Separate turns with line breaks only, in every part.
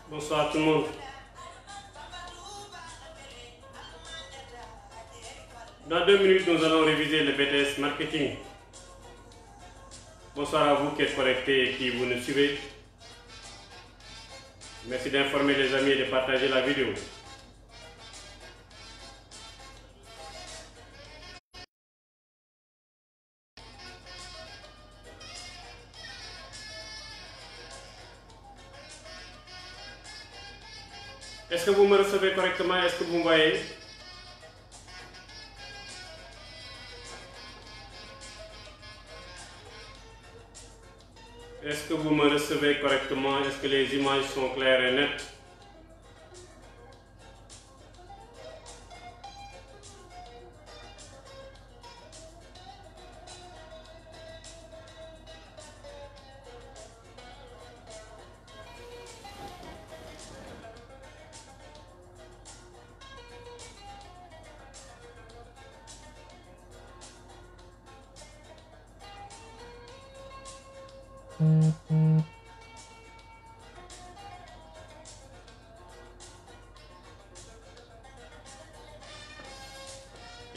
Bonsoir tout le monde. Dans 2 minutes, nous allons réviser le BTS Marketing. Bonsoir à vous qui êtes connectés et qui vous nous suivez. Merci d'informer les amis et de partager la vidéo. Est-ce que vous me recevez correctement? Est-ce que vous me voyez? Est-ce que vous me recevez correctement? Est-ce que les images sont claires et nettes?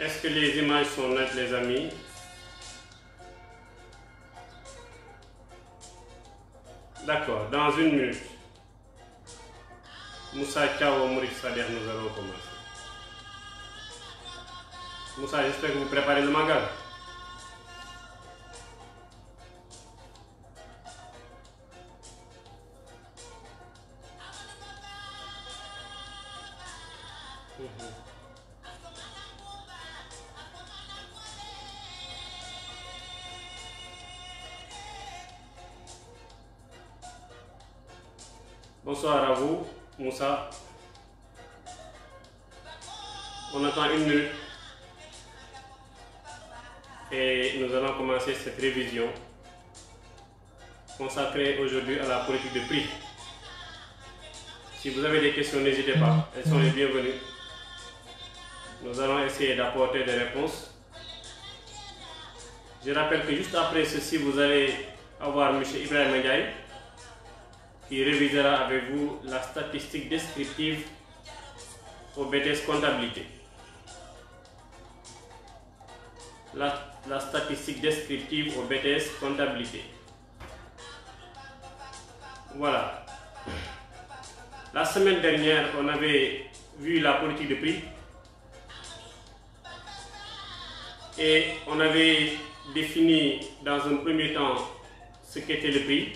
Est-ce que les images sont nettes, les amis? D'accord, dans 1 minute. Moussa Thiaw Maurice Sader, nous allons commencer. Moussa, j'espère que vous préparez le magal. Bonsoir à vous, Moussa. On attend 1 minute et nous allons commencer cette révision consacrée aujourd'hui à la politique de prix. Si vous avez des questions, n'hésitez pas, elles sont les bienvenues. Nous allons essayer d'apporter des réponses. Je rappelle que juste après ceci, vous allez avoir M. Ibrahim Ndiaye qui révisera avec vous la statistique descriptive au BTS comptabilité. La statistique descriptive au BTS comptabilité. Voilà. La semaine dernière, on avait vu la politique de prix et on avait défini dans un premier temps ce qu'était le prix.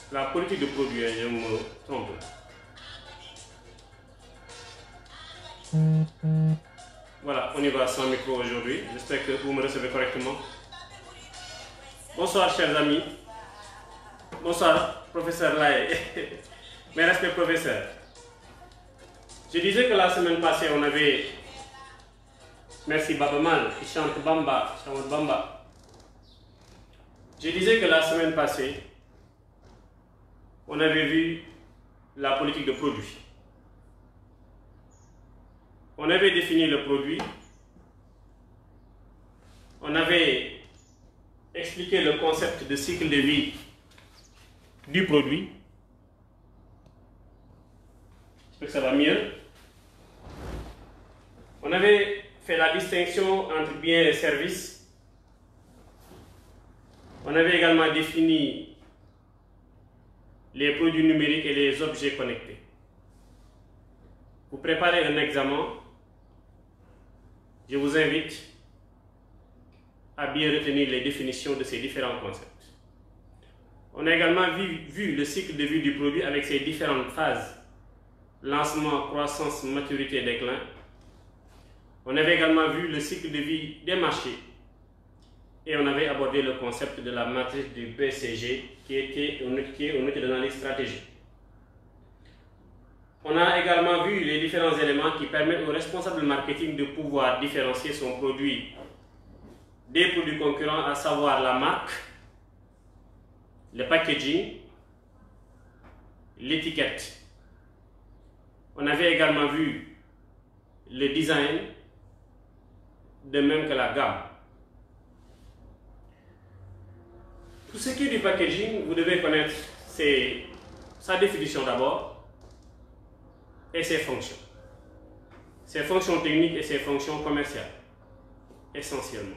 La politique de produit, je me trompe. Voilà, on y va sans micro aujourd'hui. J'espère que vous me recevez correctement. Bonsoir chers amis. Bonsoir professeur Laye. Mes respects professeurs. Je disais que la semaine passée on avait... Merci Baba Mal qui chante Bamba, chante Bamba. Je disais que la semaine passée on avait vu la politique de produit. On avait défini le produit. On avait expliqué le concept de cycle de vie du produit. J'espère que ça va mieux. On avait fait la distinction entre biens et services. On avait également défini les produits numériques et les objets connectés. Pour préparer un examen, je vous invite à bien retenir les définitions de ces différents concepts. On a également vu le cycle de vie du produit avec ses différentes phases: lancement, croissance, maturité, déclin. On avait également vu le cycle de vie des marchés et on avait abordé le concept de la matrice du BCG qui est un outil d'analyse stratégique. On a également vu les différents éléments qui permettent au responsable marketing de pouvoir différencier son produit des produits concurrents, à savoir la marque, le packaging, l'étiquette. On avait également vu le design, de même que la gamme. Pour ce qui est du packaging, vous devez connaître sa définition d'abord et ses fonctions. Ses fonctions techniques et ses fonctions commerciales, essentiellement.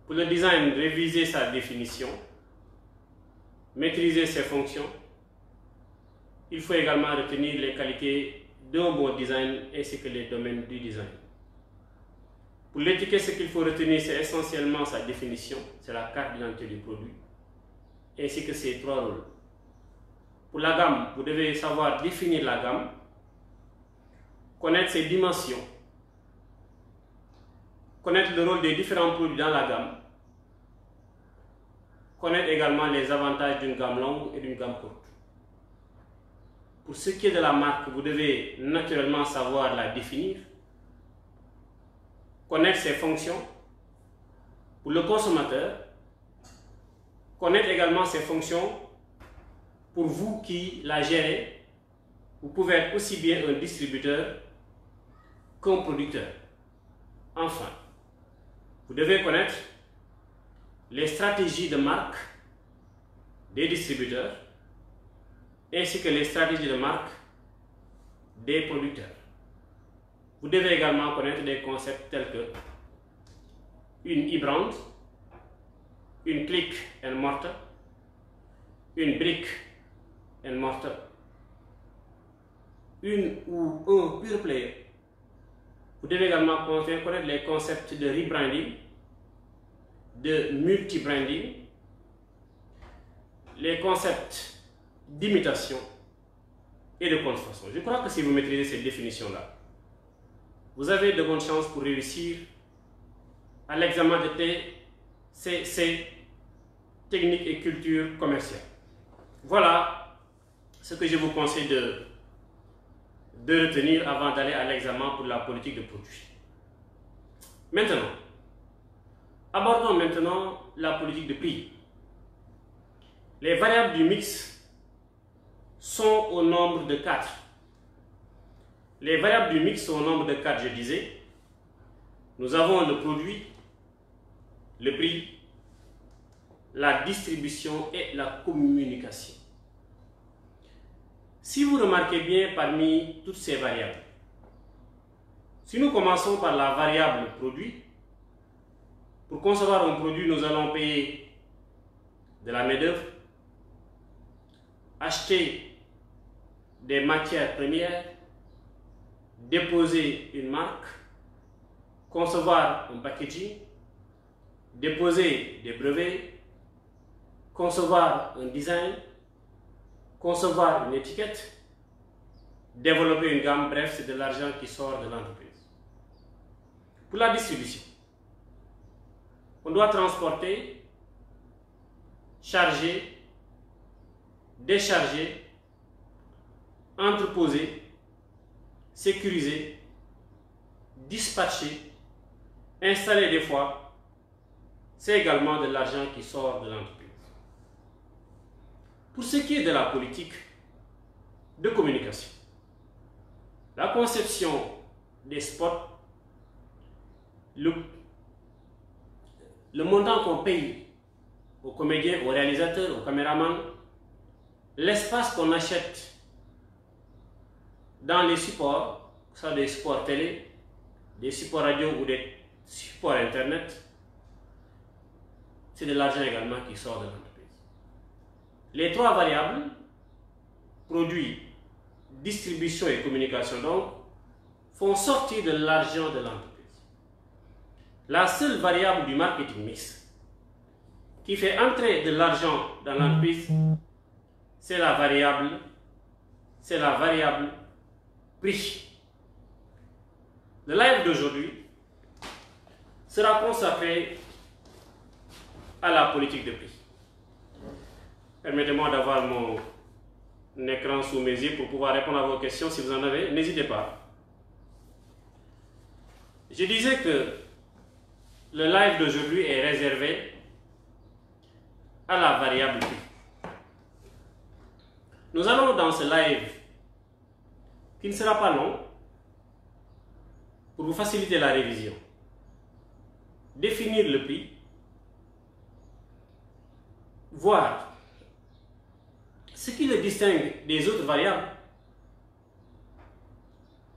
Pour le design, réviser sa définition, maîtriser ses fonctions. Il faut également retenir les qualités d'un bon design ainsi que les domaines du design. Pour l'étiquette, ce qu'il faut retenir, c'est essentiellement sa définition, c'est la carte d'identité du produit, ainsi que ses trois rôles. Pour la gamme, vous devez savoir définir la gamme, connaître ses dimensions, connaître le rôle des différents produits dans la gamme, connaître également les avantages d'une gamme longue et d'une gamme courte. Pour ce qui est de la marque, vous devez naturellement savoir la définir, connaître ses fonctions. Pour le consommateur, connaître également ses fonctions. Pour vous qui la gérez, vous pouvez être aussi bien un distributeur qu'un producteur. Enfin, vous devez connaître les stratégies de marque des distributeurs ainsi que les stratégies de marque des producteurs. Vous devez également connaître des concepts tels que une e-brand, une click and mortar, une brick and mortar, une ou un pure player. Vous devez également connaître les concepts de rebranding, de multi-branding, les concepts d'imitation et de contrefaçon. Je crois que si vous maîtrisez cette définition-là, vous avez de bonnes chances pour réussir à l'examen de TCC, technique et culture commerciale. Voilà ce que je vous conseille de retenir avant d'aller à l'examen pour la politique de produit. Maintenant, abordons maintenant la politique de prix. Les variables du mix sont au nombre de 4. Les variables du mix sont au nombre de 4, je disais. Nous avons le produit, le prix, la distribution et la communication. Si vous remarquez bien parmi toutes ces variables, si nous commençons par la variable produit, pour concevoir un produit, nous allons payer de la main-d'œuvre, acheter des matières premières, déposer une marque, concevoir un packaging, déposer des brevets, concevoir un design, concevoir une étiquette, développer une gamme, bref, c'est de l'argent qui sort de l'entreprise. Pour la distribution, on doit transporter, charger, décharger, entreposer, sécuriser, dispatcher, installer des fois. C'est également de l'argent qui sort de l'entreprise. Pour ce qui est de la politique de communication, la conception des spots, le montant qu'on paye aux comédiens, aux réalisateurs, aux caméramans, l'espace qu'on achète dans les supports, soit des supports télé, des supports radio ou des supports internet, c'est de l'argent également qui sort de l'entreprise. Les trois variables, produit, distribution et communication, donc, font sortir de l'argent de l'entreprise. La seule variable du marketing mix qui fait entrer de l'argent dans l'entreprise, c'est la variable prix. Le live d'aujourd'hui sera consacré à la politique de prix. Permettez-moi d'avoir mon écran sous mes yeux pour pouvoir répondre à vos questions. Si vous en avez, n'hésitez pas. Je disais que le live d'aujourd'hui est réservé à la variable prix. Nous allons dans ce live, qui ne sera pas long, pour vous faciliter la révision, définir le prix, voir ce qui le distingue des autres variables,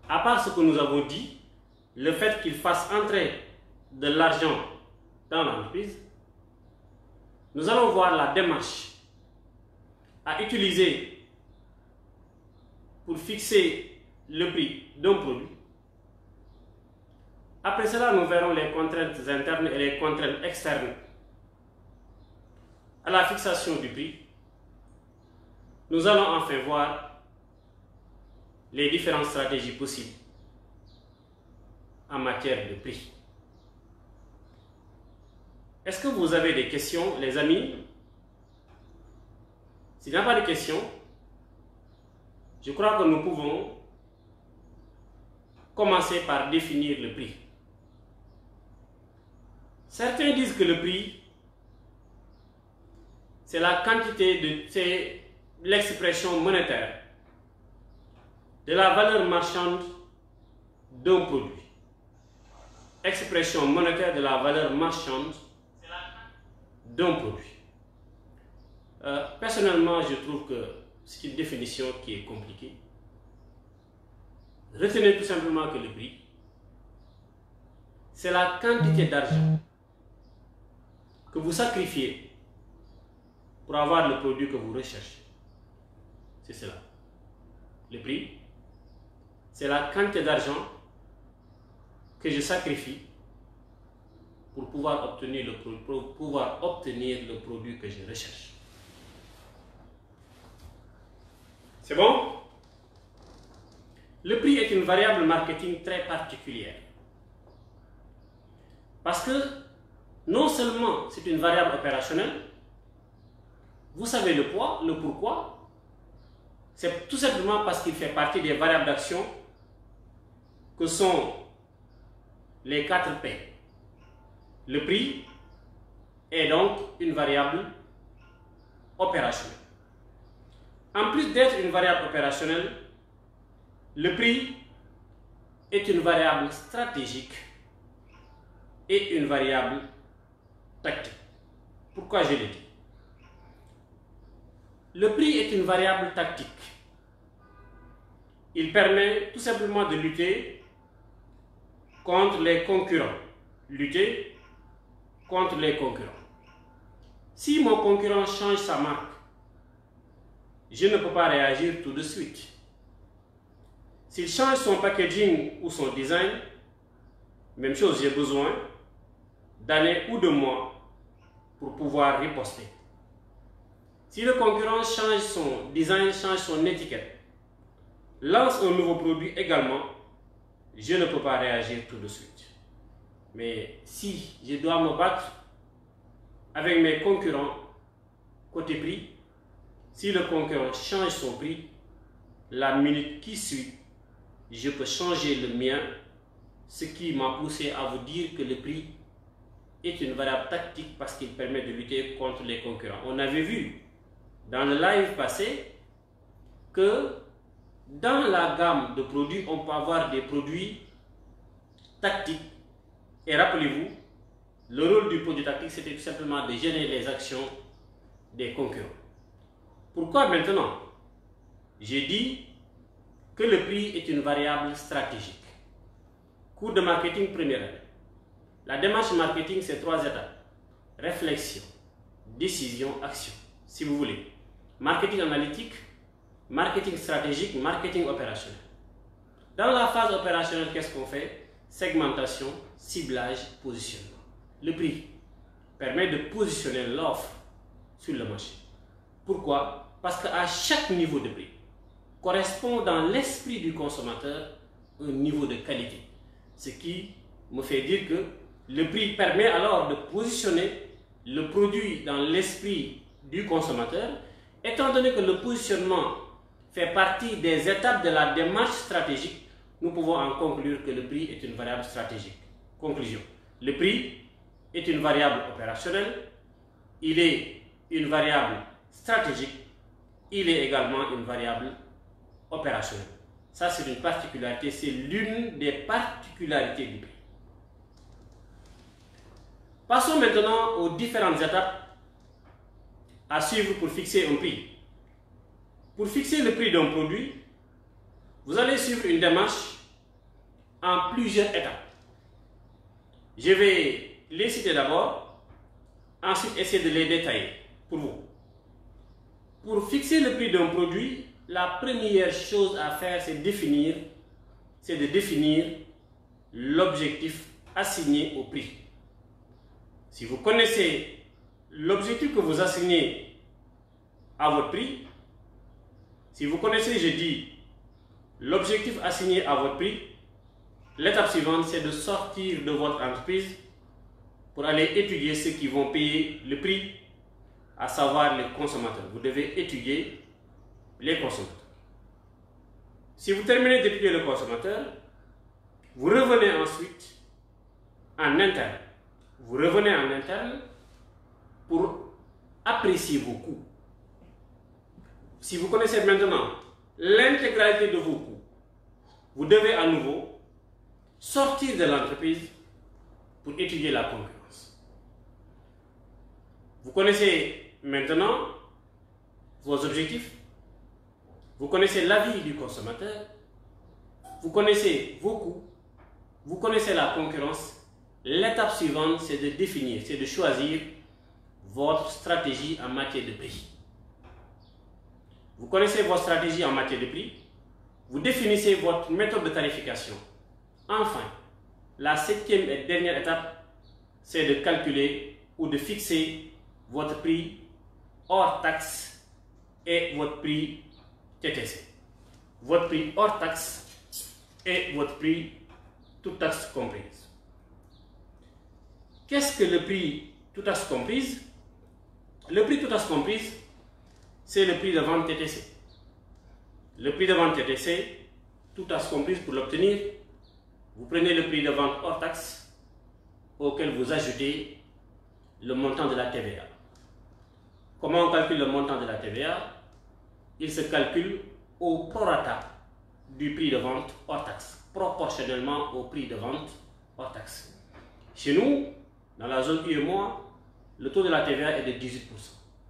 à part ce que nous avons dit, le fait qu'il fasse entrer de l'argent dans l'entreprise. Nous allons voir la démarche à utiliser pour fixer le prix d'un produit. Après cela, nous verrons les contraintes internes et les contraintes externes à la fixation du prix. Nous allons enfin voir les différentes stratégies possibles en matière de prix. Est-ce que vous avez des questions, les amis? S'il n'y a pas de questions, je crois que nous pouvons commencer par définir le prix. Certains disent que le prix, c'est la quantité c'est l'expression monétaire de la valeur marchande d'un produit. Expression monétaire de la valeur marchande d'un produit. Personnellement, je trouve que c'est une définition qui est compliquée. Retenez tout simplement que le prix, c'est la quantité d'argent que vous sacrifiez pour avoir le produit que vous recherchez. C'est cela. Le prix, c'est la quantité d'argent que je sacrifie pour pouvoir obtenir le produit que je recherche. C'est bon? Le prix est une variable marketing très particulière. Parce que non seulement c'est une variable opérationnelle, vous savez le poids, le pourquoi, c'est tout simplement parce qu'il fait partie des variables d'action que sont les 4 P. Le prix est donc une variable opérationnelle. En plus d'être une variable opérationnelle, le prix est une variable stratégique et une variable tactique. Pourquoi je l'ai dit? Le prix est une variable tactique. Il permet tout simplement de lutter contre les concurrents. Lutter contre les concurrents. Si mon concurrent change sa marque, je ne peux pas réagir tout de suite. S'il change son packaging ou son design, même chose, j'ai besoin d'années ou de mois pour pouvoir riposter. Si le concurrent change son design, change son étiquette, lance un nouveau produit également, je ne peux pas réagir tout de suite. Mais si je dois me battre avec mes concurrents côté prix, si le concurrent change son prix, la minute qui suit, je peux changer le mien, ce qui m'a poussé à vous dire que le prix est une variable tactique parce qu'il permet de lutter contre les concurrents. On avait vu dans le live passé que dans la gamme de produits, on peut avoir des produits tactiques. Et rappelez-vous, le rôle du produit tactique, c'était tout simplement de gêner les actions des concurrents. Pourquoi maintenant j'ai dit que le prix est une variable stratégique? Cours de marketing première année. La démarche marketing, c'est 3 étapes. Réflexion, décision, action, si vous voulez. Marketing analytique, marketing stratégique, marketing opérationnel. Dans la phase opérationnelle, qu'est-ce qu'on fait? Segmentation, ciblage, positionnement. Le prix permet de positionner l'offre sur le marché. Pourquoi? Parce qu'à chaque niveau de prix correspond dans l'esprit du consommateur un niveau de qualité. Ce qui me fait dire que le prix permet alors de positionner le produit dans l'esprit du consommateur, étant donné que le positionnement fait partie des étapes de la démarche stratégique. Nous pouvons en conclure que le prix est une variable stratégique. Conclusion. Le prix est une variable opérationnelle, il est une variable stratégique, il est également une variable opérationnelle. Ça, c'est une particularité, c'est l'une des particularités du prix. Passons maintenant aux différentes étapes à suivre pour fixer un prix. Pour fixer le prix d'un produit, vous allez suivre une démarche en plusieurs étapes. Je vais les citer d'abord, ensuite essayer de les détailler pour vous. Pour fixer le prix d'un produit, la première chose à faire, c'est de définir l'objectif assigné au prix. Si vous connaissez l'objectif que vous assignez à votre prix, si vous connaissez, je dis, l'objectif assigné à votre prix, l'étape suivante, c'est de sortir de votre entreprise pour aller étudier ceux qui vont payer le prix, à savoir les consommateurs. Vous devez étudier les consommateurs. Si vous terminez d'étudier le consommateur, vous revenez ensuite en interne. Vous revenez en interne pour apprécier vos coûts. Si vous connaissez maintenant l'intégralité de vos coûts, vous devez à nouveau sortir de l'entreprise pour étudier la concurrence. Vous connaissez maintenant vos objectifs, vous connaissez l'avis du consommateur, vous connaissez vos coûts, vous connaissez la concurrence. L'étape suivante, c'est de définir, c'est de choisir votre stratégie en matière de prix. Vous connaissez votre stratégie en matière de prix, vous définissez votre méthode de tarification. Enfin, la septième et dernière étape, c'est de calculer ou de fixer votre prix hors taxe et votre prix TTC. Votre prix hors taxe et votre prix toute taxe comprise. Qu'est-ce que le prix toute taxe comprise? Le prix toute taxe comprise, c'est le prix de vente TTC. Le prix de vente TTC, toute taxe comprise, pour l'obtenir, vous prenez le prix de vente hors taxe auquel vous ajoutez le montant de la TVA. Comment on calcule le montant de la TVA? Il se calcule au prorata du prix de vente hors taxe, proportionnellement au prix de vente hors taxe. Chez nous, dans la zone UEMOA, le taux de la TVA est de 18%.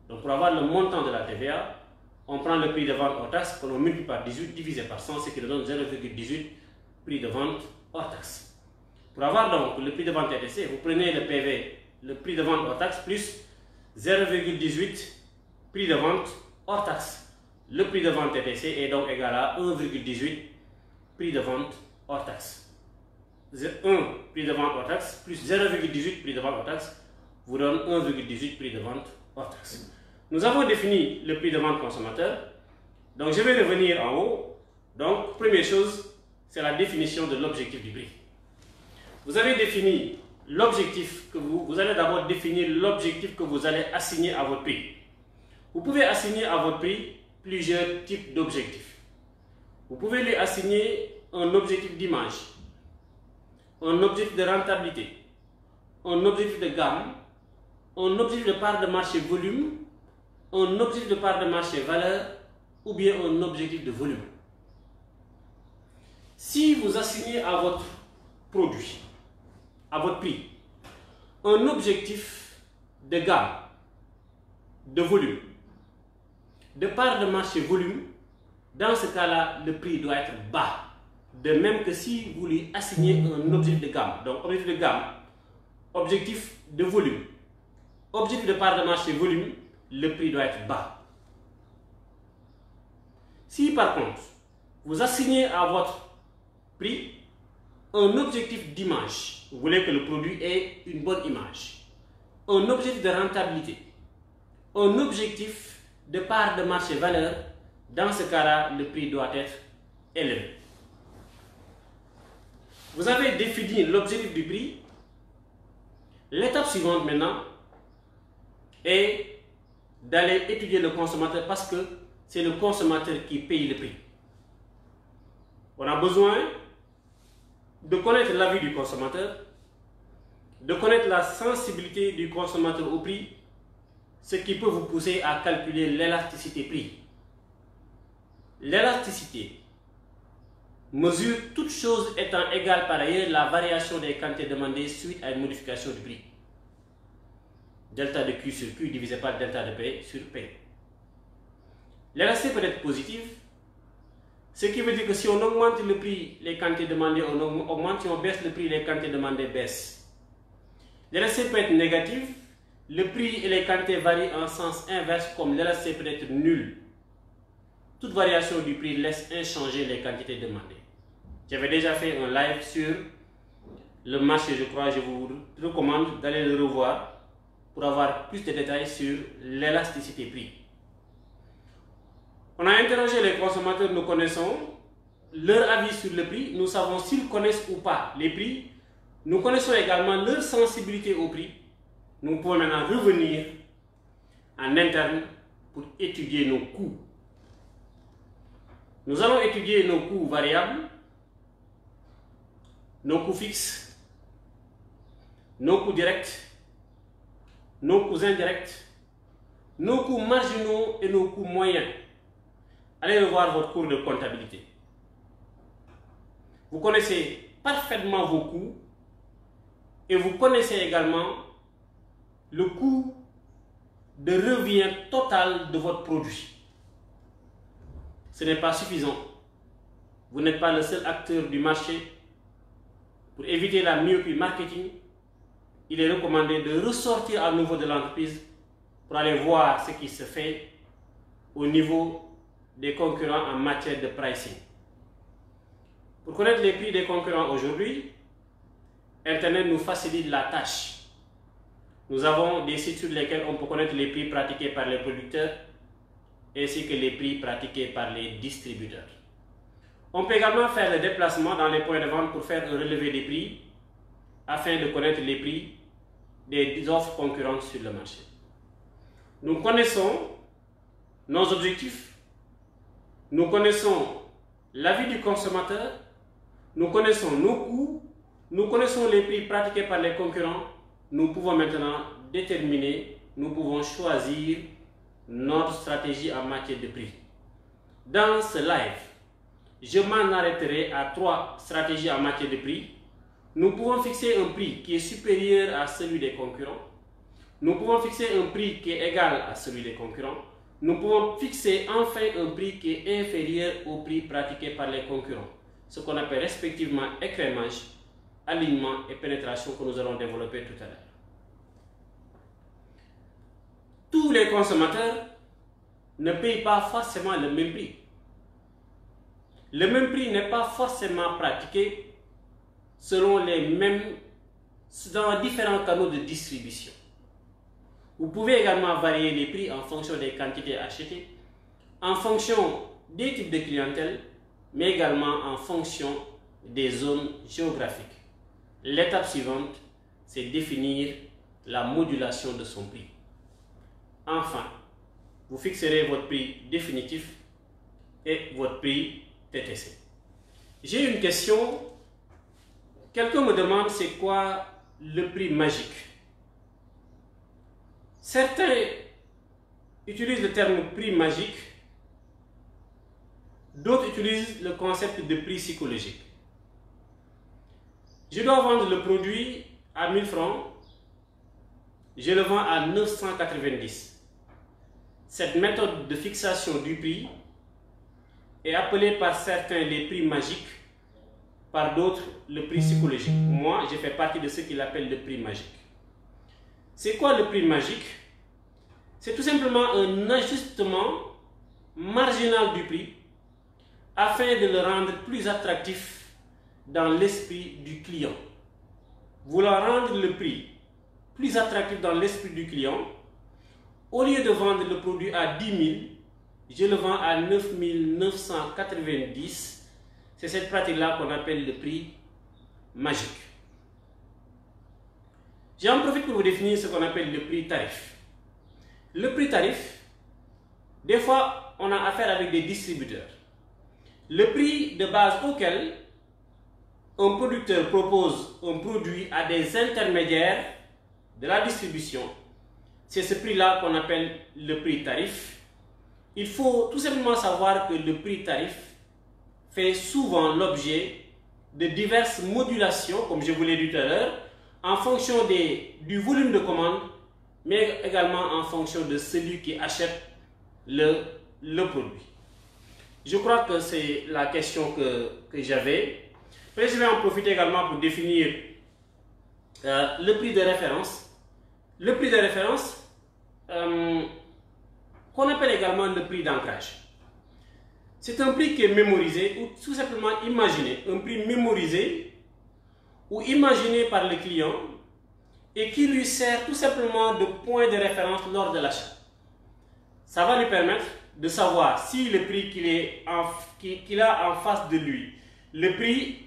Donc pour avoir le montant de la TVA, on prend le prix de vente hors taxe, qu'on multiplie par 18 divisé par 100, ce qui nous donne 0,18 prix de vente hors taxe. Pour avoir donc le prix de vente TTC, vous prenez le PV, le prix de vente hors taxe, plus 0,18 prix de vente hors taxe. Le prix de vente TTC est donc égal à 1,18 prix de vente hors taxe. 1 prix de vente hors taxe plus 0,18 prix de vente hors taxe vous donne 1,18 prix de vente hors taxe. Nous avons défini le prix de vente consommateur. Donc je vais revenir en haut. Donc première chose, c'est la définition de l'objectif du prix. Vous avez défini l'objectif que vous allez d'abord définir l'objectif que vous allez assigner à votre prix. Vous pouvez assigner à votre prix plusieurs types d'objectifs. Vous pouvez lui assigner un objectif d'image, un objectif de rentabilité, un objectif de gamme, un objectif de part de marché volume, un objectif de part de marché valeur ou bien un objectif de volume. Si vous assignez à votre produit, à votre prix, un objectif de gamme, de volume, de part de marché volume, dans ce cas-là, le prix doit être bas. De même que si vous lui assignez un objectif de gamme, donc objectif de gamme, objectif de volume, objectif de part de marché volume, le prix doit être bas. Si par contre, vous assignez à votre prix un objectif d'image, vous voulez que le produit ait une bonne image, un objectif de rentabilité, un objectif de part de marché valeur, dans ce cas-là, le prix doit être élevé. Vous avez défini l'objectif du prix. L'étape suivante maintenant est d'aller étudier le consommateur parce que c'est le consommateur qui paye le prix. On a besoin de connaître l'avis du consommateur, de connaître la sensibilité du consommateur au prix, ce qui peut vous pousser à calculer l'élasticité prix. L'élasticité mesure toutes choses étant égales par ailleurs la variation des quantités demandées suite à une modification du prix. Delta de Q sur Q divisé par delta de P sur P. L'élasticité peut être positive, ce qui veut dire que si on augmente le prix, les quantités demandées on augmente, si on baisse le prix, les quantités demandées baissent. L'élasticité peut être négative, le prix et les quantités varient en sens inverse comme l'élasticité peut être nulle. Toute variation du prix laisse inchangées les quantités demandées. J'avais déjà fait un live sur le marché, je crois, je vous recommande d'aller le revoir pour avoir plus de détails sur l'élasticité prix. On a interrogé les consommateurs, nous connaissons leur avis sur le prix, nous savons s'ils connaissent ou pas les prix, nous connaissons également leur sensibilité au prix. Nous pouvons maintenant revenir en interne pour étudier nos coûts. Nous allons étudier nos coûts variables, nos coûts fixes, nos coûts directs, nos coûts indirects, nos coûts marginaux et nos coûts moyens. Allez revoir votre cours de comptabilité. Vous connaissez parfaitement vos coûts et vous connaissez également le coût de revient total de votre produit. Ce n'est pas suffisant. Vous n'êtes pas le seul acteur du marché. Pour éviter la myopie marketing, il est recommandé de ressortir à nouveau de l'entreprise pour aller voir ce qui se fait au niveau des concurrents en matière de pricing. Pour connaître les prix des concurrents aujourd'hui, Internet nous facilite la tâche. Nous avons des sites sur lesquels on peut connaître les prix pratiqués par les producteurs ainsi que les prix pratiqués par les distributeurs. On peut également faire le déplacement dans les points de vente pour faire un relevé des prix afin de connaître les prix des offres concurrentes sur le marché. Nous connaissons nos objectifs, nous connaissons l'avis du consommateur, nous connaissons nos coûts, nous connaissons les prix pratiqués par les concurrents. Nous pouvons maintenant déterminer, nous pouvons choisir notre stratégie en matière de prix. Dans ce live, je m'en arrêterai à 3 stratégies en matière de prix. Nous pouvons fixer un prix qui est supérieur à celui des concurrents. Nous pouvons fixer un prix qui est égal à celui des concurrents. Nous pouvons fixer enfin un prix qui est inférieur au prix pratiqué par les concurrents. Ce qu'on appelle respectivement écrémage, alignement et pénétration que nous allons développer tout à l'heure. Tous les consommateurs ne payent pas forcément le même prix. Le même prix n'est pas forcément pratiqué selon les mêmes, dans différents canaux de distribution. Vous pouvez également varier les prix en fonction des quantités achetées, en fonction des types de clientèle, mais également en fonction des zones géographiques. L'étape suivante, c'est définir la modulation de son prix. Enfin, vous fixerez votre prix définitif et votre prix TTC. J'ai une question. Quelqu'un me demande c'est quoi le prix magique. Certains utilisent le terme prix magique, d'autres utilisent le concept de prix psychologique. Je dois vendre le produit à 1000 francs, je le vends à 990. Cette méthode de fixation du prix est appelée par certains les prix magiques, par d'autres le prix psychologique. Moi, je fais partie de ceux qui l'appellent le prix magique. C'est quoi le prix magique? C'est tout simplement un ajustement marginal du prix afin de le rendre plus attractif dans l'esprit du client. Vouloir rendre le prix plus attractif dans l'esprit du client. Au lieu de vendre le produit à 10 000, je le vends à 9 990. C'est cette pratique-là qu'on appelle le prix magique. J'en profite pour vous définir ce qu'on appelle le prix tarif. Le prix tarif, des fois, on a affaire avec des distributeurs. Le prix de base auquel un producteur propose un produit à des intermédiaires de la distribution, c'est ce prix-là qu'on appelle le prix tarif. Il faut tout simplement savoir que le prix tarif fait souvent l'objet de diverses modulations, comme je vous l'ai dit tout à l'heure, en fonction du volume de commande, mais également en fonction de celui qui achète le produit. Je crois que c'est la question que j'avais. Mais je vais en profiter également pour définir le prix de référence. Le prix de référence, qu'on appelle également le prix d'ancrage. C'est un prix qui est mémorisé ou tout simplement imaginé. Un prix mémorisé ou imaginé par le client et qui lui sert tout simplement de point de référence lors de l'achat. Ça va lui permettre de savoir si le prix qu'il a en face de lui, le prix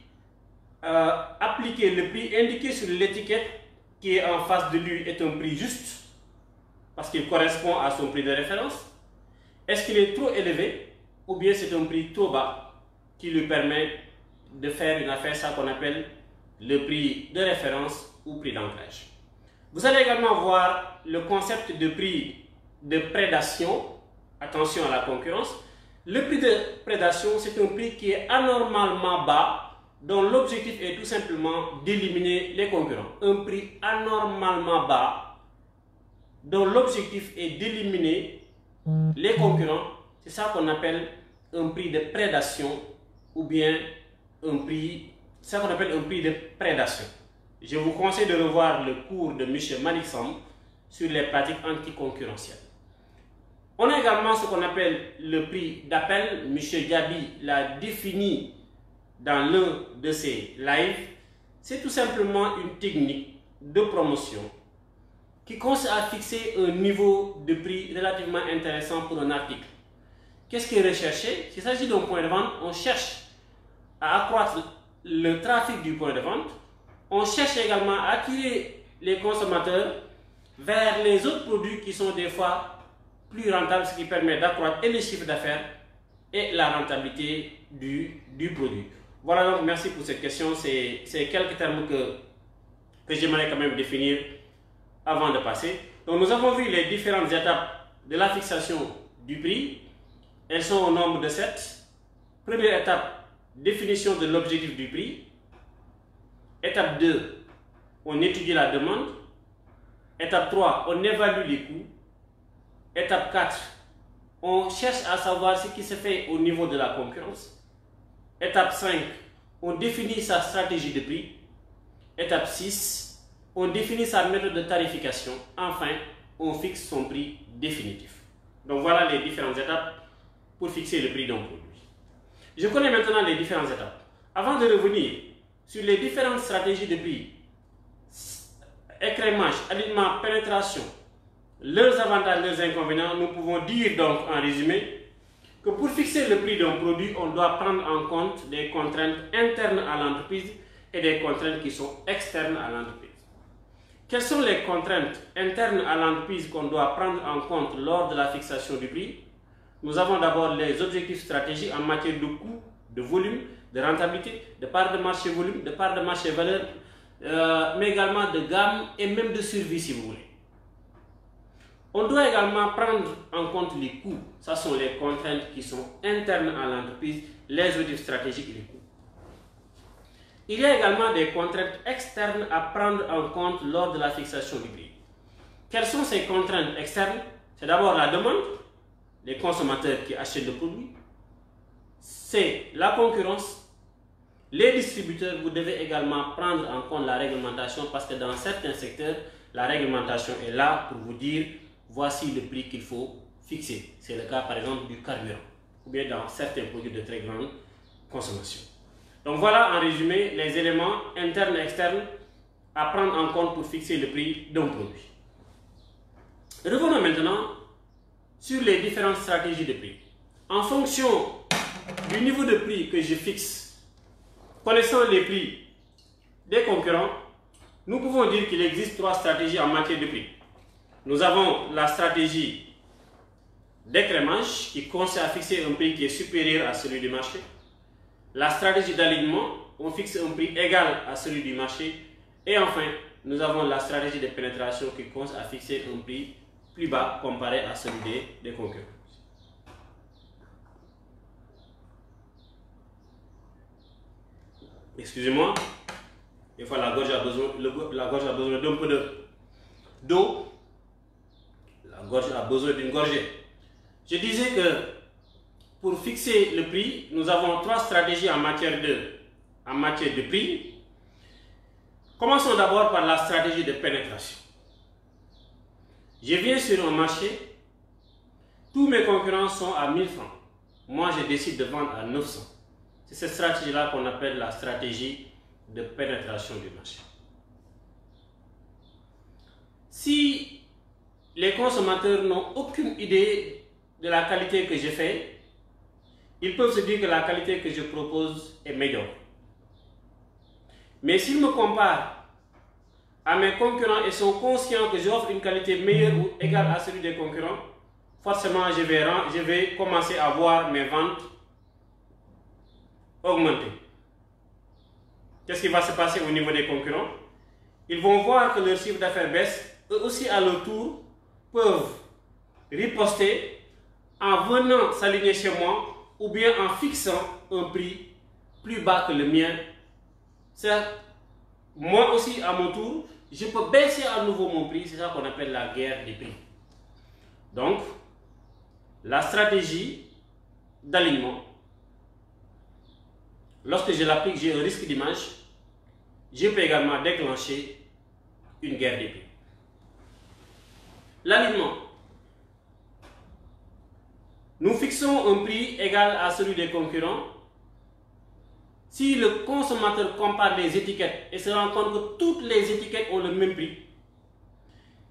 appliqué, le prix indiqué sur l'étiquette qui est en face de lui est un prix juste parce qu'il correspond à son prix de référence. Est-ce qu'il est trop élevé ou bien c'est un prix trop bas qui lui permet de faire une affaire, ça qu'on appelle le prix de référence ou prix d'ancrage. Vous allez également voir le concept de prix de prédation. Attention à la concurrence. Le prix de prédation, c'est un prix qui est anormalement bas, dont l'objectif est tout simplement d'éliminer les concurrents. Un prix anormalement bas, dont l'objectif est d'éliminer les concurrents. C'est ça qu'on appelle un prix de prédation ou bien un prix, c'est ça qu'on appelle un prix de prédation. Je vous conseille de revoir le cours de M. Malik Samb sur les pratiques anticoncurrentielles. On a également ce qu'on appelle le prix d'appel. M. Diaby l'a défini dans l'un de ses lives. C'est tout simplement une technique de promotion qui consiste à fixer un niveau de prix relativement intéressant pour un article. Qu'est-ce qui est recherché? S'il s'agit d'un point de vente, on cherche à accroître le trafic du point de vente. On cherche également à attirer les consommateurs vers les autres produits qui sont des fois plus rentable, ce qui permet d'accroître et le chiffre d'affaires et la rentabilité du produit. Voilà, donc merci pour cette question. C'est quelques termes que j'aimerais quand même définir avant de passer. Donc nous avons vu les différentes étapes de la fixation du prix. Elles sont au nombre de 7. Première étape, définition de l'objectif du prix. Étape 2, on étudie la demande. Étape 3, on évalue les coûts. Étape 4, on cherche à savoir ce qui se fait au niveau de la concurrence. Étape 5, on définit sa stratégie de prix. Étape 6, on définit sa méthode de tarification. Enfin, on fixe son prix définitif. Donc voilà les différentes étapes pour fixer le prix d'un produit. Je connais maintenant les différentes étapes. Avant de revenir sur les différentes stratégies de prix, écrémage, alignement, pénétration, leurs avantages, leurs inconvénients, nous pouvons dire donc en résumé que pour fixer le prix d'un produit, on doit prendre en compte des contraintes internes à l'entreprise et des contraintes qui sont externes à l'entreprise. Quelles sont les contraintes internes à l'entreprise qu'on doit prendre en compte lors de la fixation du prix? Nous avons d'abord les objectifs stratégiques en matière de coût, de volume, de rentabilité, de part de marché volume, de part de marché valeur, mais également de gamme et même de survie si vous voulez. On doit également prendre en compte les coûts. Ce sont les contraintes qui sont internes à l'entreprise, les objectifs stratégiques et les coûts. Il y a également des contraintes externes à prendre en compte lors de la fixation du prix. Quelles sont ces contraintes externes? C'est d'abord la demande, les consommateurs qui achètent le produit. C'est la concurrence. Les distributeurs, vous devez également prendre en compte la réglementation parce que dans certains secteurs, la réglementation est là pour vous dire voici le prix qu'il faut fixer. C'est le cas par exemple du carburant ou bien dans certains produits de très grande consommation. Donc voilà en résumé les éléments internes et externes à prendre en compte pour fixer le prix d'un produit. Revenons maintenant sur les différentes stratégies de prix. En fonction du niveau de prix que je fixe, connaissant les prix des concurrents, nous pouvons dire qu'il existe 3 stratégies en matière de prix. Nous avons la stratégie d'écrémage qui consiste à fixer un prix qui est supérieur à celui du marché. La stratégie d'alignement, on fixe un prix égal à celui du marché. Et enfin, nous avons la stratégie de pénétration qui consiste à fixer un prix plus bas comparé à celui des concurrents. Excusez-moi, des fois la gorge a besoin d'un peu d'eau. La gorge a besoin d'une gorgée. Je disais que pour fixer le prix, nous avons 3 stratégies en matière de prix. Commençons d'abord par la stratégie de pénétration. Je viens sur un marché, tous mes concurrents sont à 1000 francs. Moi, je décide de vendre à 900. C'est cette stratégie-là qu'on appelle la stratégie de pénétration du marché. Si les consommateurs n'ont aucune idée de la qualité que je fais, ils peuvent se dire que la qualité que je propose est médiocre. Mais s'ils me comparent à mes concurrents et sont conscients que j'offre une qualité meilleure ou égale à celui des concurrents, forcément je vais commencer à voir mes ventes augmenter. Qu'est-ce qui va se passer au niveau des concurrents? Ils vont voir que leur chiffre d'affaires baisse. Eux aussi à leur tour peuvent riposter en venant s'aligner chez moi ou bien en fixant un prix plus bas que le mien. Moi aussi à mon tour, je peux baisser à nouveau mon prix. C'est ça qu'on appelle la guerre des prix. Donc, la stratégie d'alignement, lorsque je l'applique, j'ai un risque d'image. Je peux également déclencher une guerre des prix. L'alignement. Nous fixons un prix égal à celui des concurrents. Si le consommateur compare les étiquettes et se rend compte que toutes les étiquettes ont le même prix,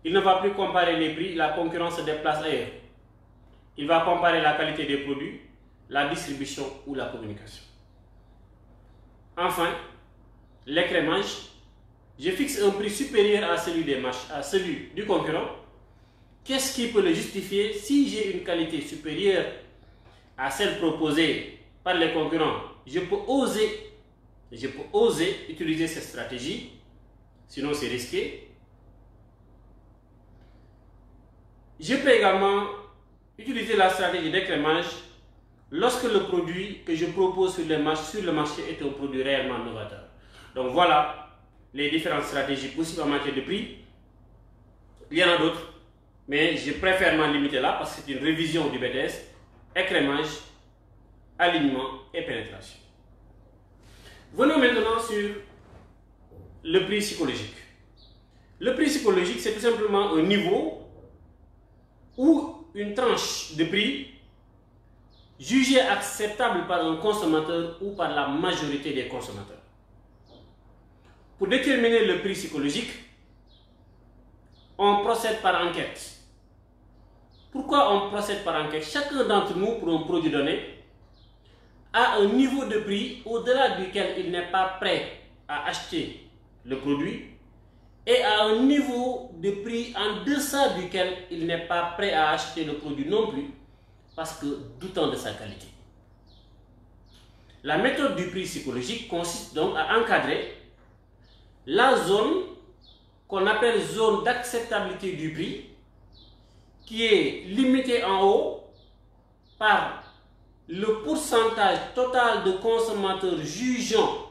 il ne va plus comparer les prix, la concurrence se déplace ailleurs. Il va comparer la qualité des produits, la distribution ou la communication. Enfin, l'écrémage, je fixe un prix supérieur à celui du concurrent. Qu'est-ce qui peut le justifier? Si j'ai une qualité supérieure à celle proposée par les concurrents, je peux oser utiliser cette stratégie, sinon c'est risqué. Je peux également utiliser la stratégie d'écrémage lorsque le produit que je propose sur le marché est un produit réellement novateur. Donc voilà les différentes stratégies possibles en matière de prix. Il y en a d'autres, mais je préfère m'en limiter là parce que c'est une révision du BTS, écrémage, alignement et pénétration. Venons maintenant sur le prix psychologique. Le prix psychologique, c'est tout simplement un niveau ou une tranche de prix jugée acceptable par un consommateur ou par la majorité des consommateurs. Pour déterminer le prix psychologique, on procède par enquête. Pourquoi on procède par enquête? Chacun d'entre nous, pour un produit donné, a un niveau de prix au-delà duquel il n'est pas prêt à acheter le produit et à un niveau de prix en deçà duquel il n'est pas prêt à acheter le produit non plus parce que doutant de sa qualité. La méthode du prix psychologique consiste donc à encadrer la zone qu'on appelle zone d'acceptabilité du prix qui est limitée en haut par le pourcentage total de consommateurs jugeant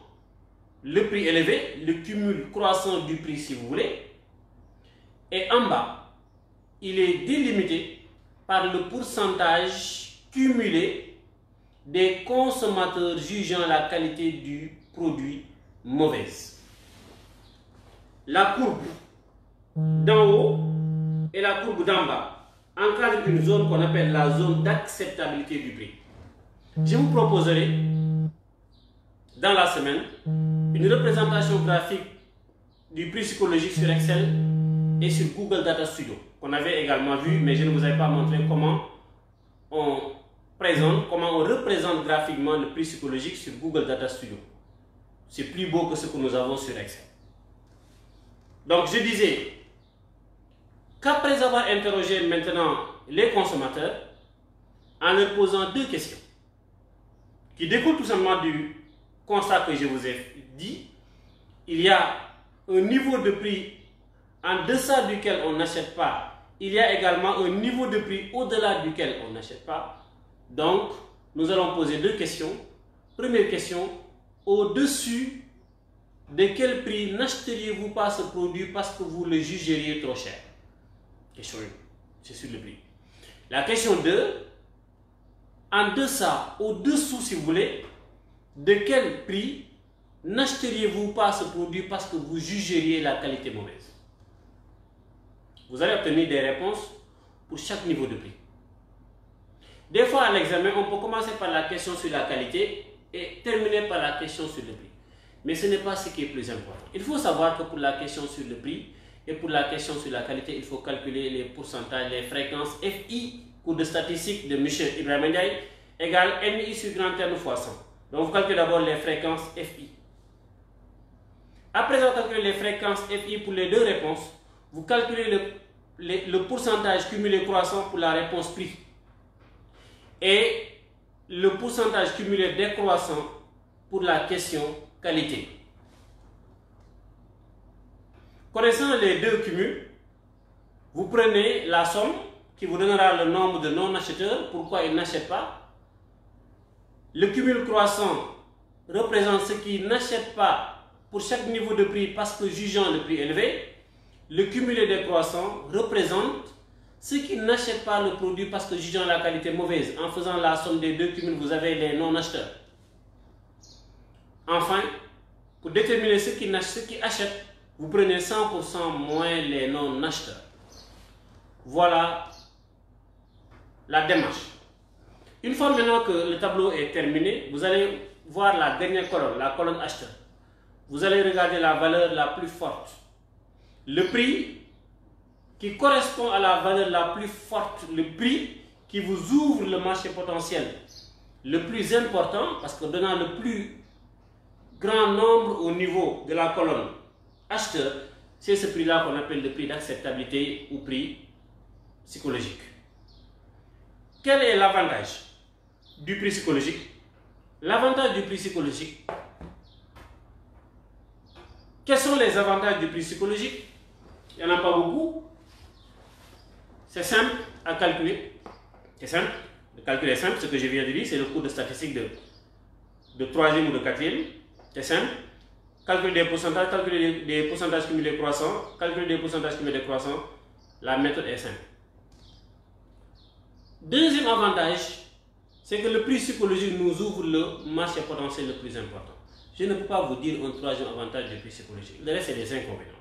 le prix élevé, le cumul croissant du prix si vous voulez, et en bas, il est délimité par le pourcentage cumulé des consommateurs jugeant la qualité du produit mauvaise. La courbe d'en haut et la courbe d'en bas encadrent une zone qu'on appelle la zone d'acceptabilité du prix. Je vous proposerai dans la semaine une représentation graphique du prix psychologique sur Excel et sur Google Data Studio, qu'on avait également vu, mais je ne vous avais pas montré comment on représente graphiquement le prix psychologique sur Google Data Studio. C'est plus beau que ce que nous avons sur Excel. Donc je disais qu'après avoir interrogé maintenant les consommateurs, en leur posant deux questions, qui découlent tout simplement du constat que je vous ai dit, il y a un niveau de prix en deçà duquel on n'achète pas, il y a également un niveau de prix au-delà duquel on n'achète pas. Donc, nous allons poser deux questions. Première question, au-dessus de quel prix n'achèteriez-vous pas ce produit parce que vous le jugeriez trop cher? Question 1, c'est sur le prix. La question 2, en deçà, au-dessous si vous voulez, de quel prix n'achèteriez-vous pas ce produit parce que vous jugeriez la qualité mauvaise? Vous allez obtenir des réponses pour chaque niveau de prix. Des fois à l'examen, on peut commencer par la question sur la qualité et terminer par la question sur le prix. Mais ce n'est pas ce qui est plus important. Il faut savoir que pour la question sur le prix et pour la question sur la qualité, il faut calculer les pourcentages, les fréquences FI, cours de statistique de M. Ibrahim Ndiaye, égale MI sur grand N fois 100. Donc vous calculez d'abord les fréquences FI. Après avoir calculé les fréquences FI pour les deux réponses, vous calculez le pourcentage cumulé croissant pour la réponse prix et le pourcentage cumulé décroissant pour la question qualité. Connaissant les deux cumuls, vous prenez la somme qui vous donnera le nombre de non-acheteurs, pourquoi ils n'achètent pas. Le cumul croissant représente ceux qui n'achètent pas pour chaque niveau de prix parce que jugeant le prix élevé. Le cumulé décroissant représente ceux qui n'achètent pas le produit parce que jugeant la qualité mauvaise. En faisant la somme des deux cumuls, vous avez les non-acheteurs. Enfin, pour déterminer ceux qui achètent, vous prenez 100% moins les non-acheteurs. Voilà la démarche. Une fois maintenant que le tableau est terminé, vous allez voir la dernière colonne, la colonne acheteur. Vous allez regarder la valeur la plus forte. Le prix qui correspond à la valeur la plus forte, le prix qui vous ouvre le marché potentiel le plus important, parce que donnant le plus grand nombre au niveau de la colonne acheteur, c'est ce prix-là qu'on appelle le prix d'acceptabilité ou prix psychologique. Quel est l'avantage du prix psychologique? L'avantage du prix psychologique, quels sont les avantages du prix psychologique? Il n'y en a pas beaucoup. C'est simple à calculer. C'est simple. Le calcul est simple. Ce que je viens de dire, c'est le cours de statistique de 3e ou de 4e. C'est simple. Calculer des pourcentages cumulés croissants. Calculer des pourcentages cumulés croissants. La méthode est simple. Deuxième avantage, c'est que le prix psychologique nous ouvre le marché potentiel le plus important. Je ne peux pas vous dire un troisième avantage du prix psychologique. Le reste, c'est des inconvénients.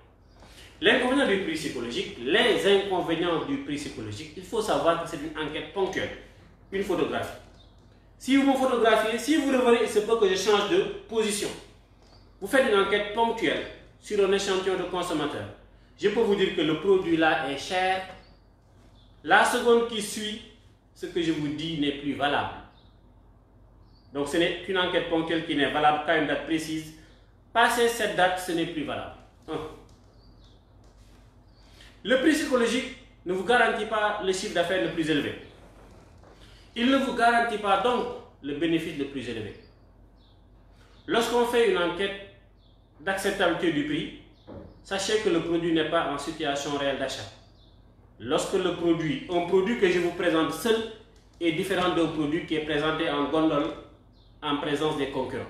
L'inconvénient du prix psychologique, les inconvénients du prix psychologique, il faut savoir que c'est une enquête ponctuelle, une photographie. Si vous me photographiez, si vous revenez, il se peut que je change de position. Vous faites une enquête ponctuelle sur un échantillon de consommateurs. Je peux vous dire que le produit là est cher. La seconde qui suit, ce que je vous dis n'est plus valable. Donc ce n'est qu'une enquête ponctuelle qui n'est valable qu'à une date précise. Passé cette date, ce n'est plus valable. Le prix psychologique ne vous garantit pas le chiffre d'affaires le plus élevé. Il ne vous garantit pas donc le bénéfice le plus élevé. Lorsqu'on fait une enquête d'acceptabilité du prix, sachez que le produit n'est pas en situation réelle d'achat. Lorsque un produit que je vous présente seul est différent d'un produit qui est présenté en gondole en présence des concurrents.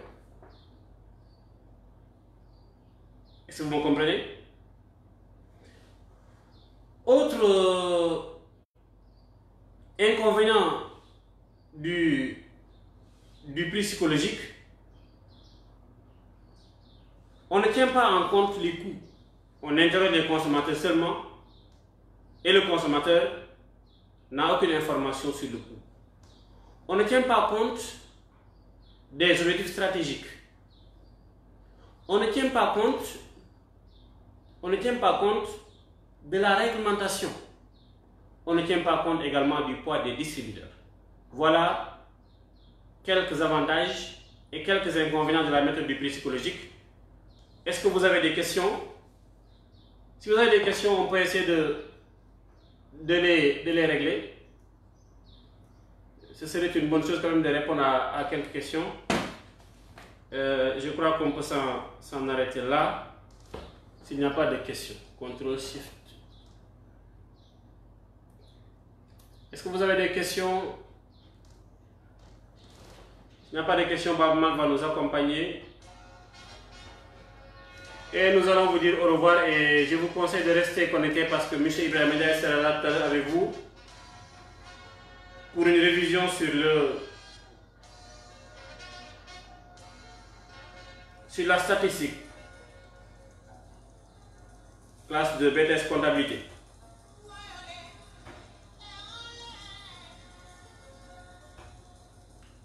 Est-ce que vous me comprenez? Autre inconvénient du prix psychologique, on ne tient pas en compte les coûts. On interroge les consommateurs seulement et le consommateur n'a aucune information sur le coût. On ne tient pas compte des objectifs stratégiques. On ne tient pas compte on ne tient pas compte de la réglementation. On ne tient pas compte également du poids des distributeurs. Voilà quelques avantages et quelques inconvénients de la méthode du prix psychologique. Est-ce que vous avez des questions? Si vous avez des questions, on peut essayer de les régler. Ce serait une bonne chose quand même de répondre à quelques questions. Je crois qu'on peut s'en arrêter là. S'il n'y a pas de questions. CTRL-SHIFT. Est-ce que vous avez des questions? S'il n'y a pas de questions, Bob Marc va nous accompagner. Et nous allons vous dire au revoir et je vous conseille de rester connecté parce que M. Ibrahim Ndiaye sera là tout à l'heure avec vous pour une révision sur la statistique, classe de BTS comptabilité.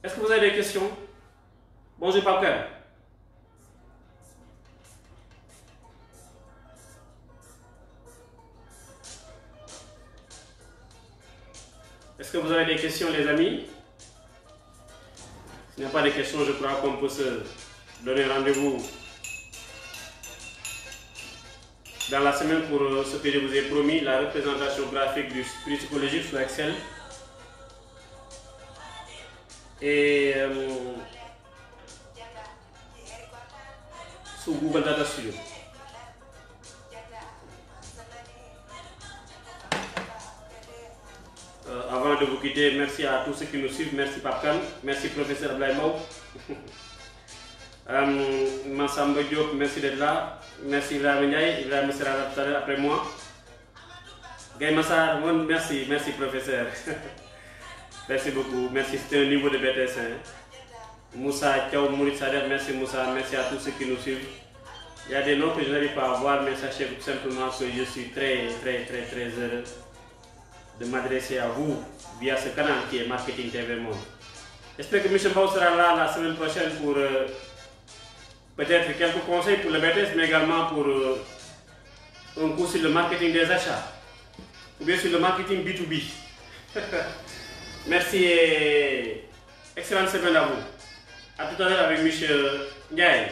Est-ce que vous avez des questions? Bonjour Papka. Est-ce que vous avez des questions les amis? S'il n'y a pas de questions, je crois qu'on peut se donner rendez-vous dans la semaine pour ce que je vous ai promis, la représentation graphique du prix psychologique sur Excel et sous Google Data Studio. Avant de vous quitter, merci à tous ceux qui nous suivent, merci Papkan, merci professeur Ablaïmou, Massamba Diop, merci d'être là, merci Ibrahim Ndiaye, Ibrahim sera là tout à l'heure après moi, Gaye Massar, merci professeur, merci beaucoup, merci, c'était un niveau de BTS, hein. Moussa Thiaw, Mourid Sader, merci Moussa, merci à tous ceux qui nous suivent. Il y a des noms que je n'arrive pas à voir, mais sachez tout simplement que je suis très heureux de m'adresser à vous via ce canal qui est Marketing TV Monde. J'espère que M. Bao sera là la semaine prochaine pour peut-être quelques conseils pour le BTS, mais également pour un cours sur le marketing des achats ou bien sur le marketing B2B. Merci et excellente semaine à vous. A tout à l'heure avec M. Ndiaye.